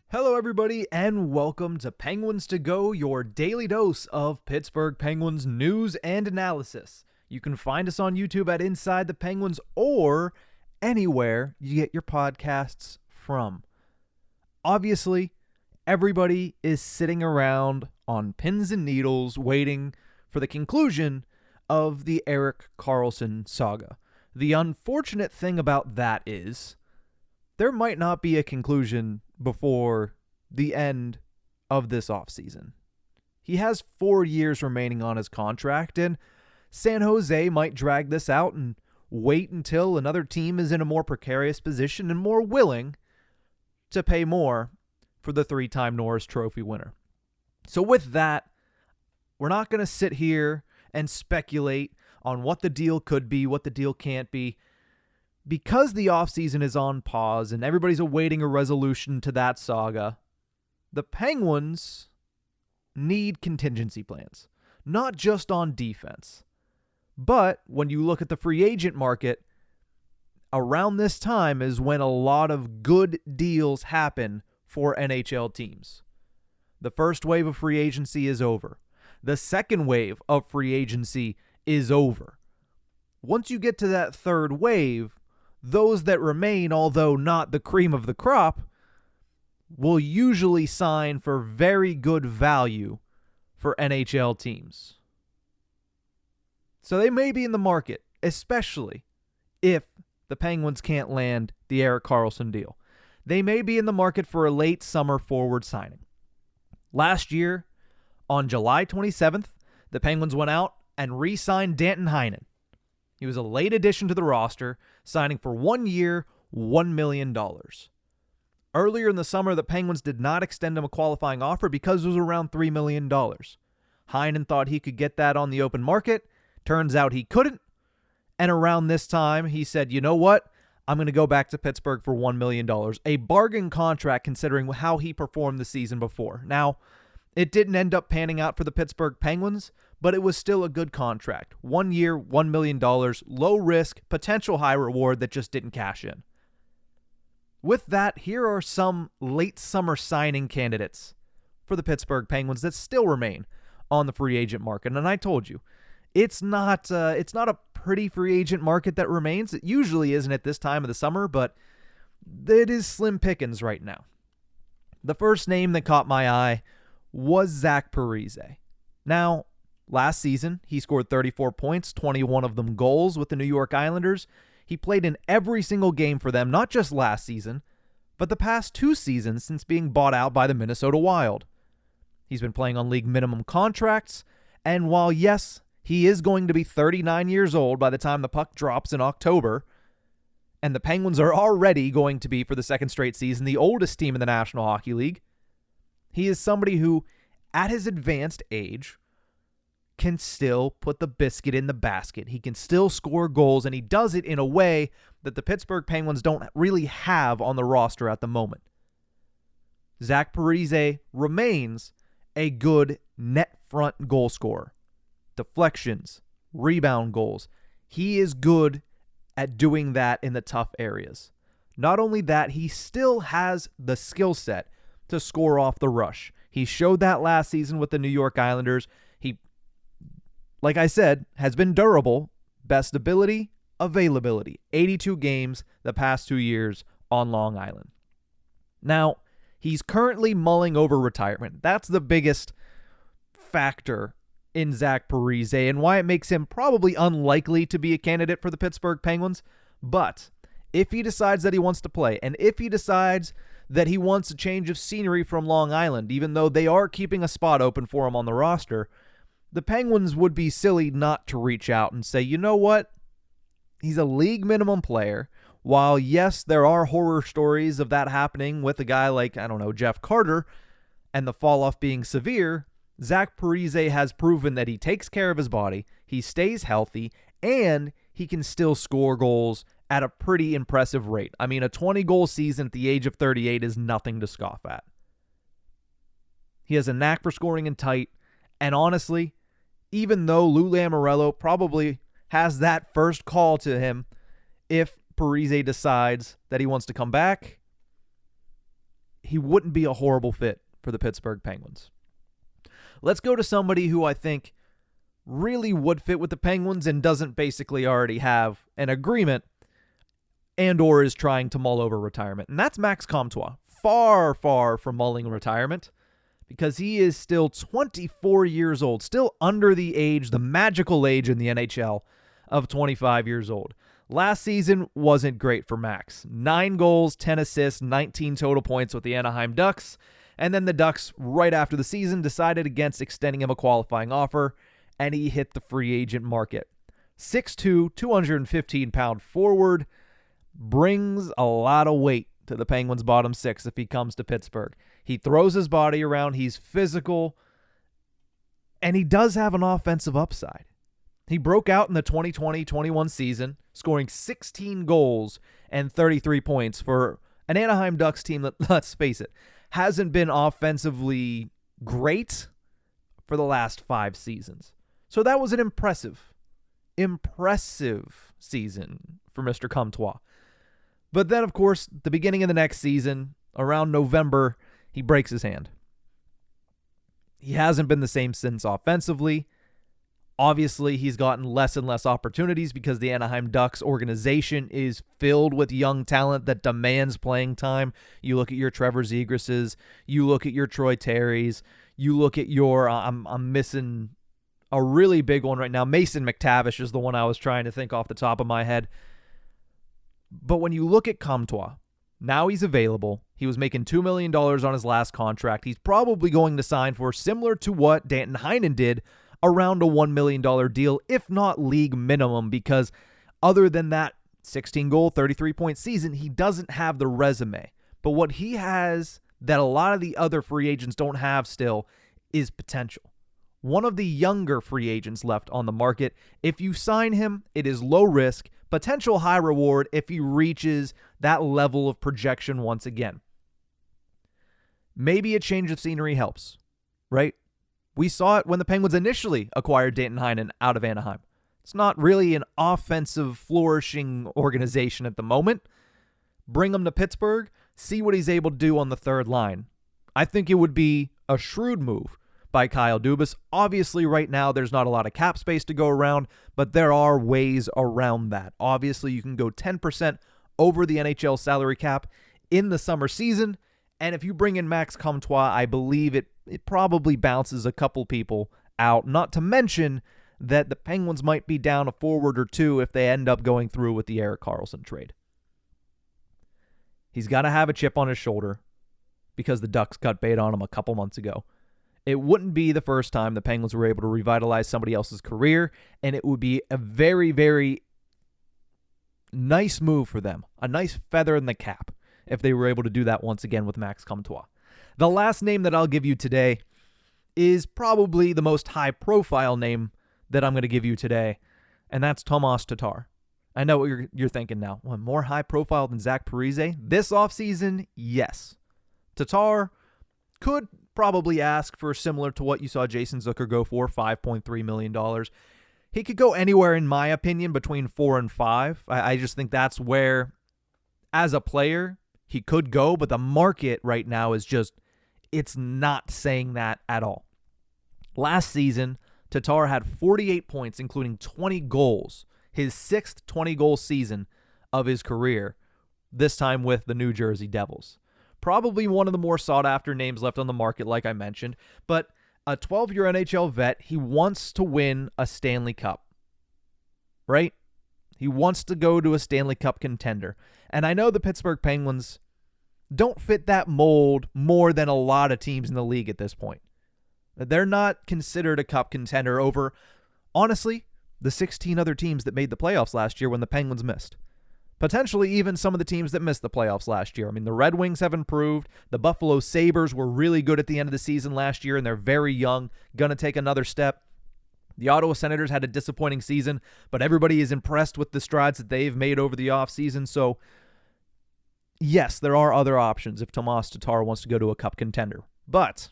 Hello, everybody, and welcome to Penguins to Go, your daily dose of Pittsburgh Penguins news and analysis. You can find us on YouTube at Inside the Penguins or anywhere you get your podcasts from. Obviously, everybody is sitting around on pins and needles waiting for the conclusion of the Erik Karlsson saga. The unfortunate thing about that is there might not be a conclusion before the end of this offseason. He has 4 years remaining on his contract, and San Jose might drag this out and wait until another team is in a more precarious position and more willing to pay more for the 3-time Norris Trophy winner. So with that, we're not going to sit here and speculate on what the deal could be, what the deal can't be. Because the offseason is on pause and everybody's awaiting a resolution to that saga, the Penguins need contingency plans, not just on defense. But when you look at the free agent market, around this time is when a lot of good deals happen for NHL teams. The first wave of free agency is over. The second wave of free agency is over. Once you get to that third wave, those that remain, although not the cream of the crop, will usually sign for very good value for NHL teams. So they may be in the market, especially if the Penguins can't land the Erik Karlsson deal. They may be in the market for a late summer forward signing. Last year, on July 27th, the Penguins went out and re-signed Danton Heinen. He was a late addition to the roster, signing for 1 year, $1 million. Earlier in the summer, the Penguins did not extend him a qualifying offer because it was around $3 million. Heinen thought he could get that on the open market. Turns out he couldn't. And around this time, he said, you know what? I'm going to go back to Pittsburgh for $1 million. A bargain contract considering how he performed the season before. Now, it didn't end up panning out for the Pittsburgh Penguins, but it was still a good contract. 1 year, $1 million, low risk, potential high reward that just didn't cash in. With that, here are some late summer signing candidates for the Pittsburgh Penguins that still remain on the free agent market. And I told you, it's not a pretty free agent market that remains. It usually isn't at this time of the summer, but it is slim pickings right now. The first name that caught my eye was Zach Parise. Now, last season, he scored 34 points, 21 of them goals with the New York Islanders. He played in every single game for them, not just last season, but the past 2 seasons since being bought out by the Minnesota Wild. He's been playing on league minimum contracts, and while, yes, he is going to be 39 years old by the time the puck drops in October, and the Penguins are already going to be, for the second straight season, the oldest team in the National Hockey League, he is somebody who, at his advanced age, can still put the biscuit in the basket. He can still score goals, and he does it in a way that the Pittsburgh Penguins don't really have on the roster at the moment. Zach Parise remains a good net front goal scorer. Deflections, rebound goals. He is good at doing that in the tough areas. Not only that, he still has the skill set to score off the rush. He showed that last season with the New York Islanders. He, like I said, has been durable. Best ability, availability. 82 games the past 2 years on Long Island. Now, he's currently mulling over retirement. That's the biggest factor in Zach Parise and why it makes him probably unlikely to be a candidate for the Pittsburgh Penguins. But if he decides that he wants to play, and if he decides that he wants a change of scenery from Long Island, even though they are keeping a spot open for him on the roster, the Penguins would be silly not to reach out and say, you know what? He's a league minimum player. While, yes, there are horror stories of that happening with a guy like, Jeff Carter, and the fall-off being severe, Zach Parise has proven that he takes care of his body, he stays healthy, and he can still score goals at a pretty impressive rate. I mean, a 20-goal season at the age of 38 is nothing to scoff at. He has a knack for scoring in tight, and honestly, even though Lou Lamoriello probably has that first call to him if Parise decides that he wants to come back, he wouldn't be a horrible fit for the Pittsburgh Penguins. Let's go to somebody who I think really would fit with the Penguins and doesn't basically already have an agreement and or is trying to mull over retirement. And that's Max Comtois. Far, far from mulling retirement because he is still 24 years old, still under the age, the magical age in the NHL of 25 years old. Last season wasn't great for Max. 9 goals, 10 assists, 19 total points with the Anaheim Ducks. And then the Ducks, right after the season, decided against extending him a qualifying offer, and he hit the free agent market. 6'2", 215-pound forward brings a lot of weight to the Penguins' bottom six if he comes to Pittsburgh. He throws his body around, he's physical, and he does have an offensive upside. He broke out in the 2020-21 season, scoring 16 goals and 33 points for an Anaheim Ducks team that, let's face it, hasn't been offensively great for the last 5 seasons. So that was an impressive season for Mr. Comtois. But then, of course, the beginning of the next season, around November, he breaks his hand. He hasn't been the same since offensively. Obviously, he's gotten less and less opportunities because the Anaheim Ducks organization is filled with young talent that demands playing time. You look at your Trevor Zegrases, you look at your Troy Terrys, you look at your, I'm missing a really big one right now. Mason McTavish is the one I was trying to think off the top of my head. But when you look at Comtois, now he's available. He was making $2 million on his last contract. He's probably going to sign for similar to what Danton Heinen did, around a $1 million deal, if not league minimum, because other than that 16-goal, 33-point season, he doesn't have the resume. But what he has that a lot of the other free agents don't have still is potential. One of the younger free agents left on the market. If you sign him, it is low risk, potential high reward if he reaches that level of projection once again. Maybe a change of scenery helps, right? We saw it when the Penguins initially acquired Danton Heinen out of Anaheim. It's not really an offensive, flourishing organization at the moment. Bring him to Pittsburgh, see what he's able to do on the third line. I think it would be a shrewd move by Kyle Dubas. Obviously, right now, there's not a lot of cap space to go around, but there are ways around that. Obviously, you can go 10% over the NHL salary cap in the summer season, and if you bring in Max Comtois, I believe it probably bounces a couple people out, not to mention that the Penguins might be down a forward or two if they end up going through with the Erik Karlsson trade. He's got to have a chip on his shoulder because the Ducks cut bait on him a couple months ago. It wouldn't be the first time the Penguins were able to revitalize somebody else's career, and it would be a very, very nice move for them, a nice feather in the cap, if they were able to do that once again with Max Comtois. The last name that I'll give you today is probably the most high-profile name that I'm going to give you today, and that's Tomas Tatar. I know what you're thinking now. What, more high-profile than Zach Parise? This offseason, yes. Tatar could probably ask for similar to what you saw Jason Zucker go for, $5.3 million. He could go anywhere, in my opinion, between 4 and 5. I just think that's where, as a player, he could go, but the market right now is just, it's not saying that at all. Last season, Tatar had 48 points, including 20 goals, his 6th 20-goal season of his career, this time with the New Jersey Devils. Probably one of the more sought-after names left on the market, like I mentioned, but a 12-year NHL vet, he wants to win a Stanley Cup, right? He wants to go to a Stanley Cup contender. And I know the Pittsburgh Penguins don't fit that mold more than a lot of teams in the league at this point. They're not considered a cup contender over, honestly, the 16 other teams that made the playoffs last year when the Penguins missed. Potentially even some of the teams that missed the playoffs last year. I mean, the Red Wings have improved. The Buffalo Sabres were really good at the end of the season last year, and they're very young, going to take another step. The Ottawa Senators had a disappointing season, but everybody is impressed with the strides that they've made over the offseason. So, yes, there are other options if Tomas Tatar wants to go to a cup contender. But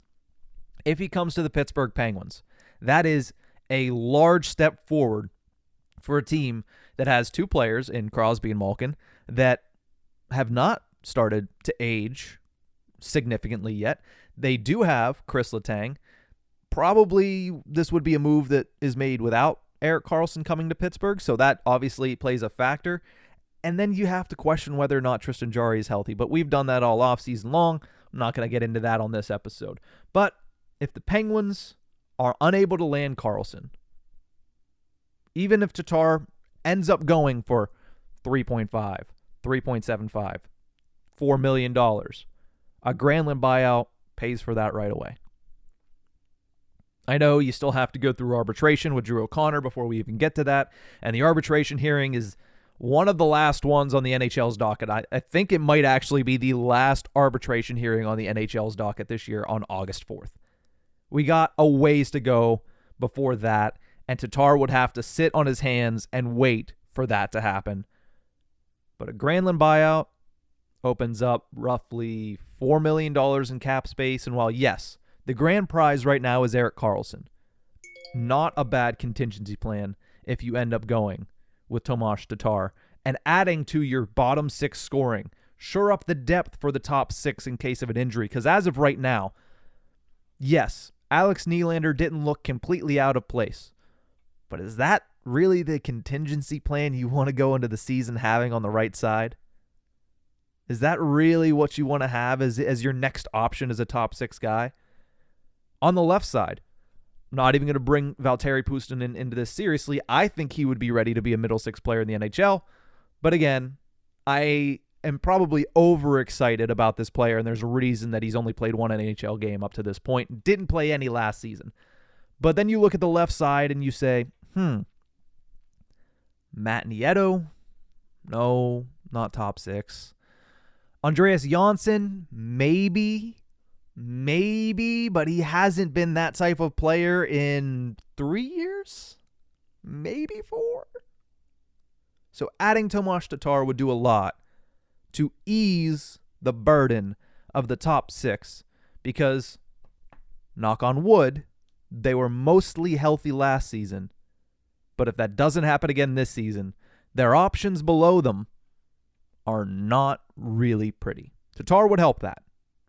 if he comes to the Pittsburgh Penguins, that is a large step forward for a team that has 2 players in Crosby and Malkin that have not started to age significantly yet. They do have Chris Letang. Probably this would be a move that is made without Erik Karlsson coming to Pittsburgh, so that obviously plays a factor. And then you have to question whether or not Tristan Jarry is healthy, but we've done that all offseason long. I'm not going to get into that on this episode. But if the Penguins are unable to land Karlsson, even if Tatar ends up going for 3.5, 3.75, $4 million, a Granlund buyout pays for that right away. I know you still have to go through arbitration with Drew O'Connor before we even get to that, and the arbitration hearing is one of the last ones on the NHL's docket. I think it might actually be the last arbitration hearing on the NHL's docket this year on August 4th. We got a ways to go before that, and Tatar would have to sit on his hands and wait for that to happen. But a Granlund buyout opens up roughly $4 million in cap space, and while, yes, the grand prize right now is Erik Karlsson, not a bad contingency plan if you end up going with Tomas Tatar and adding to your bottom six scoring. Shore up the depth for the top six in case of an injury, because as of right now, yes, Alex Nylander didn't look completely out of place. But is that really the contingency plan you want to go into the season having on the right side? Is that really what you want to have as your next option as a top six guy? On the left side, I'm not even going to bring Valtteri Puustinen into this seriously. I think he would be ready to be a middle six player in the NHL. But again, I am probably overexcited about this player, and there's a reason that he's only played one NHL game up to this point. Didn't play any last season. But then you look at the left side and you say, Matt Nieto? No, not top six. Andreas Janssen? Maybe, but he hasn't been that type of player in 3 years? Maybe 4? So adding Tomas Tatar would do a lot to ease the burden of the top six because, knock on wood, they were mostly healthy last season. But if that doesn't happen again this season, their options below them are not really pretty. Tatar would help that.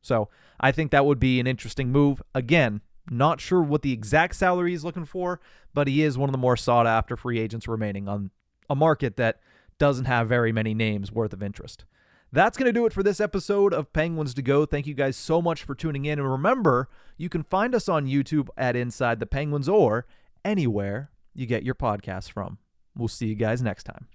So I think that would be an interesting move. Again, not sure what the exact salary he's looking for, but he is one of the more sought-after free agents remaining on a market that doesn't have very many names worth of interest. That's going to do it for this episode of Penguins to Go. Thank you guys so much for tuning in. And remember, you can find us on YouTube at Inside the Penguins or anywhere you get your podcasts from. We'll see you guys next time.